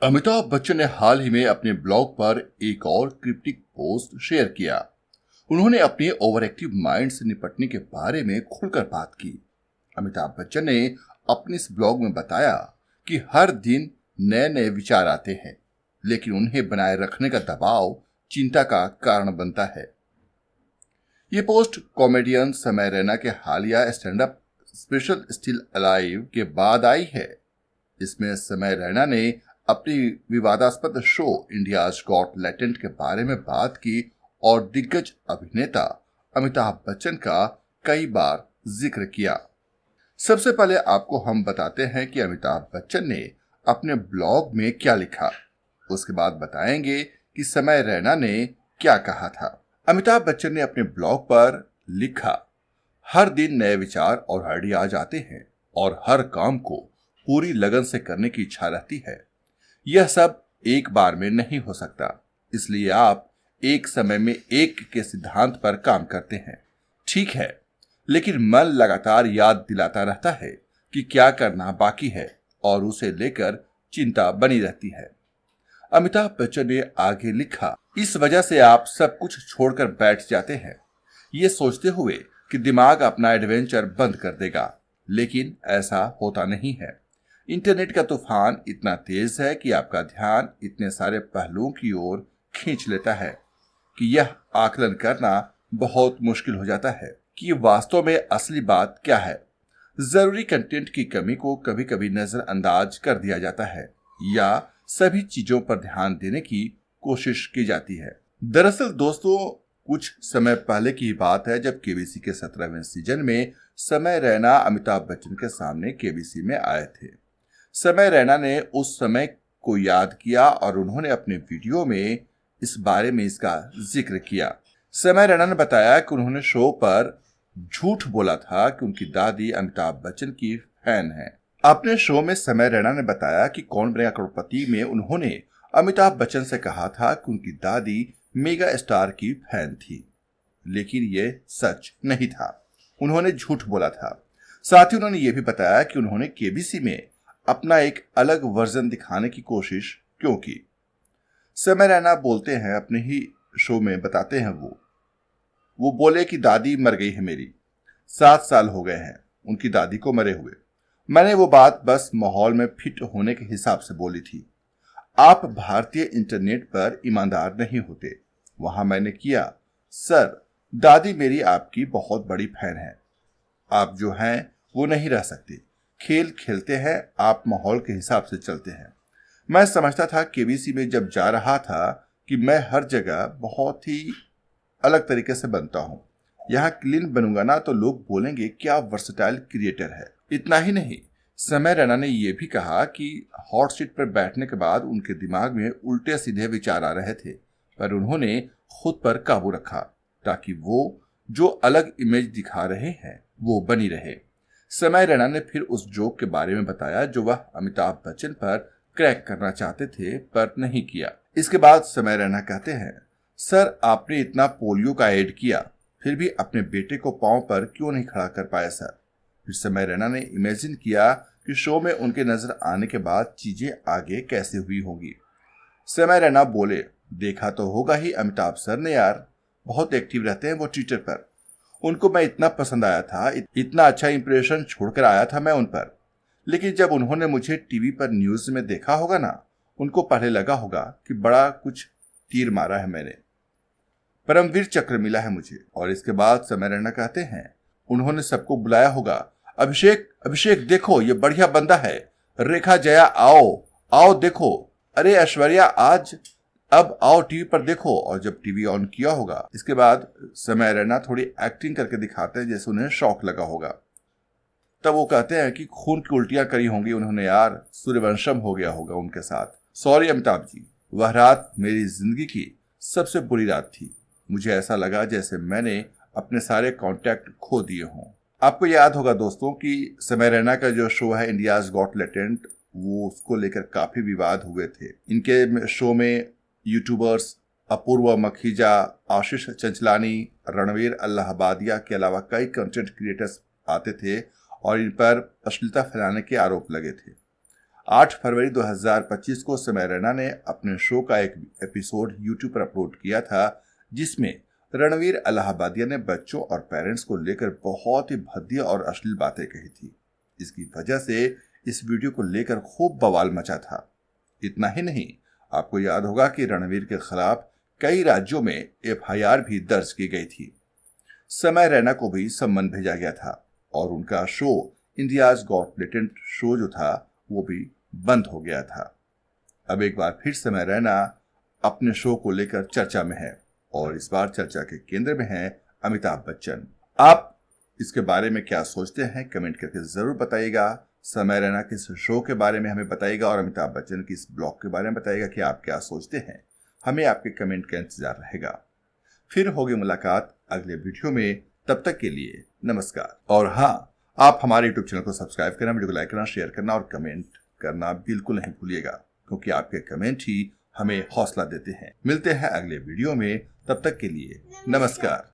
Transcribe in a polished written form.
अमिताभ बच्चन ने हाल ही में अपने ब्लॉग पर एक और क्रिप्टिक पोस्ट शेयर किया। उन्होंने अपने ओवर एक्टिव माइंड से निपटने के बारे में खुलकर बात की। अमिताभ बच्चन ने अपने इस ब्लॉग में बताया कि हर दिन नए नए विचार आते हैं, लेकिन उन्हें बनाए रखने का दबाव चिंता का कारण बनता है। ये पोस्ट कॉमेडियन समय रैना के हालिया stand up special still alive के बाद आई है। इसमें समय रैना ने अपनी विवादास्पद शो इंडियाज गॉट टैलेंट के बारे में बात की और दिग्गज अभिनेता अमिताभ बच्चन का कई बार जिक्र किया। सबसे पहले आपको हम बताते हैं कि अमिताभ बच्चन ने अपने ब्लॉग में क्या लिखा। उसके बाद बताएंगे कि समय रैना ने क्या कहा था। अमिताभ बच्चन ने अपने ब्लॉग पर लिखा, हर दिन नए विचार और आइडियाज आते हैं और हर काम को पूरी लगन से करने की इच्छा रहती है। यह सब एक बार में नहीं हो सकता, इसलिए आप एक समय में एक के सिद्धांत पर काम करते हैं, ठीक है, लेकिन मन लगातार याद दिलाता रहता है कि क्या करना बाकी है और उसे लेकर चिंता बनी रहती है। अमिताभ बच्चन ने आगे लिखा, इस वजह से आप सब कुछ छोड़कर बैठ जाते हैं, ये सोचते हुए कि दिमाग अपना एडवेंचर बंद कर देगा, लेकिन ऐसा होता नहीं है। इंटरनेट का तूफान इतना तेज है कि आपका ध्यान इतने सारे पहलुओं की ओर खींच लेता है कि यह आकलन करना बहुत मुश्किल हो जाता है कि वास्तव में असली बात क्या है। जरूरी कंटेंट की कमी को कभी कभी नजरअंदाज कर दिया जाता है या सभी चीजों पर ध्यान देने की कोशिश की जाती है। दरअसल दोस्तों, कुछ समय पहले की बात है जब केबीसी के 17वें सीजन में समय रैना अमिताभ बच्चन के सामने केबीसी में आए थे। समय रैना ने उस समय को याद किया और उन्होंने अपने वीडियो में इस बारे में इसका जिक्र किया। समय रैना ने बताया कि उन्होंने शो पर झूठ बोला था कि उनकी दादी अमिताभ बच्चन की फैन है। अपने शो में समय रैना ने बताया कि कौन बनेगा करोड़पति में उन्होंने अमिताभ बच्चन से कहा था कि उनकी दादी मेगा स्टार की फैन थी, लेकिन यह सच नहीं था, उन्होंने झूठ बोला था। साथ ही उन्होंने यह भी बताया कि उन्होंने केबीसी में अपना एक अलग वर्जन दिखाने की कोशिश क्यों की। समय रैना बोलते हैं, अपने ही शो में बताते हैं, वो बोले कि दादी मर गई है, मेरी 7 साल हो गए हैं उनकी दादी को मरे हुए। मैंने वो बात बस माहौल में फिट होने के हिसाब से बोली थी। आप भारतीय इंटरनेट पर ईमानदार नहीं होते। वहां मैंने किया, सर दादी मेरी आपकी बहुत बड़ी फैन है, आप जो हैं वो नहीं रह सकते। खेल खेलते हैं, आप माहौल के हिसाब से चलते हैं। मैं समझता था केबीसी में जब जा रहा था कि मैं हर जगह बहुत ही अलग तरीके से बनता हूं। यहाँ क्लीन बनूंगा ना तो लोग बोलेंगे क्या वर्सटाइल क्रिएटर है। इतना ही नहीं, समय रैना ने यह भी कहा कि हॉट सीट पर बैठने के बाद उनके दिमाग में उल्टे सीधे विचार आ रहे थे, पर उन्होंने खुद पर काबू रखा ताकि वो जो अलग इमेज दिखा रहे हैं वो बनी रहे। समय रैना ने फिर उस जोक के बारे में बताया जो वह अमिताभ बच्चन पर क्रैक करना चाहते थे पर नहीं किया। इसके बाद समय रैना कहते हैं, सर आपने इतना पोलियो का ऐड किया, फिर भी अपने बेटे को पांव पर क्यों नहीं खड़ा कर पाए सर। फिर समय रैना ने इमेजिन किया कि शो में उनके नजर आने के बाद चीजें आगे कैसे हुई होंगी। समय रैना बोले, देखा तो होगा ही अमिताभ सर ने यार, बहुत एक्टिव रहते हैं वो ट्विटर पर। उनको मैं इतना पसंद आया था, इतना अच्छा इंप्रेशन छोड़कर आया था मैं उन पर। लेकिन जब उन्होंने मुझे टीवी पर न्यूज में देखा होगा ना, उनको पहले लगा होगा कि बड़ा कुछ तीर मारा है मैंने, परमवीर चक्र मिला है मुझे। और इसके बाद समय रैना कहते हैं, उन्होंने सबको बुलाया होगा, अभिषेक अभिषेक देखो ये बढ़िया बंदा है, रेखा जया आओ आओ देखो, अरे ऐश्वर्या आज अब आओ टीवी पर देखो। और जब टीवी ऑन किया होगा, इसके बाद समय रैना थोड़ी एक्टिंग करके दिखाते हैं जैसे उन्हें शौक लगा होगा। तब वो कहते हैं कि खून की उल्टियां करी होंगी उन्होंने यार, सूर्यवंशम हो गया होगा उनके साथ। सॉरी अमिताभ जी, वह रात मेरी जिंदगी की सबसे बुरी रात थी। मुझे ऐसा लगा जैसे मैंने अपने सारे कांटेक्ट खो दिए हों। आपको याद होगा दोस्तों कि समय रैना का जो शो है इंडियाज गॉट टैलेंट, वो उसको लेकर काफी विवाद हुए थे। इनके शो में यूट्यूबर्स अपूर्व मखीजा, आशीष चंचलानी, रणवीर अल्लाहबादिया के अलावा कई कंटेंट क्रिएटर्स आते थे और इन पर अश्लीलता फैलाने के आरोप लगे थे। 8 फरवरी 2025 को समय रैना ने अपने शो का एक एपिसोड यूट्यूब पर अपलोड किया था, जिसमें रणवीर अलाहाबादिया ने बच्चों और पेरेंट्स को लेकर बहुत ही भद्दी और अश्लील बातें कही थी। इसकी वजह से इस वीडियो को लेकर खूब बवाल मचा था। इतना ही नहीं, आपको याद होगा कि रणवीर के खिलाफ कई राज्यों में एफआईआर भी दर्ज की गई थी। समय रैना को भी सम्मन भेजा गया था और उनका show India's got talent show जो था वो भी बंद हो गया था। अब एक बार फिर समय रैना अपने शो को लेकर चर्चा में है और इस बार चर्चा के केंद्र में है अमिताभ बच्चन। आप इसके बारे में क्या सोचते हैं कमेंट करके जरूर बताइएगा। समय रैना के इस शो के बारे में हमें बताइएगा और अमिताभ बच्चन की इस ब्लॉग के बारे में बताइएगा कि आप क्या सोचते हैं। हमें आपके कमेंट का इंतजार रहेगा। फिर होगी मुलाकात अगले वीडियो में, तब तक के लिए नमस्कार। और हाँ, आप हमारे यूट्यूब चैनल को सब्सक्राइब करना, वीडियो को लाइक करना, शेयर करना और कमेंट करना बिल्कुल नहीं भूलिएगा, क्योंकि आपके कमेंट ही हमें हौसला देते हैं। मिलते हैं अगले वीडियो में, तब तक के लिए नमस्कार।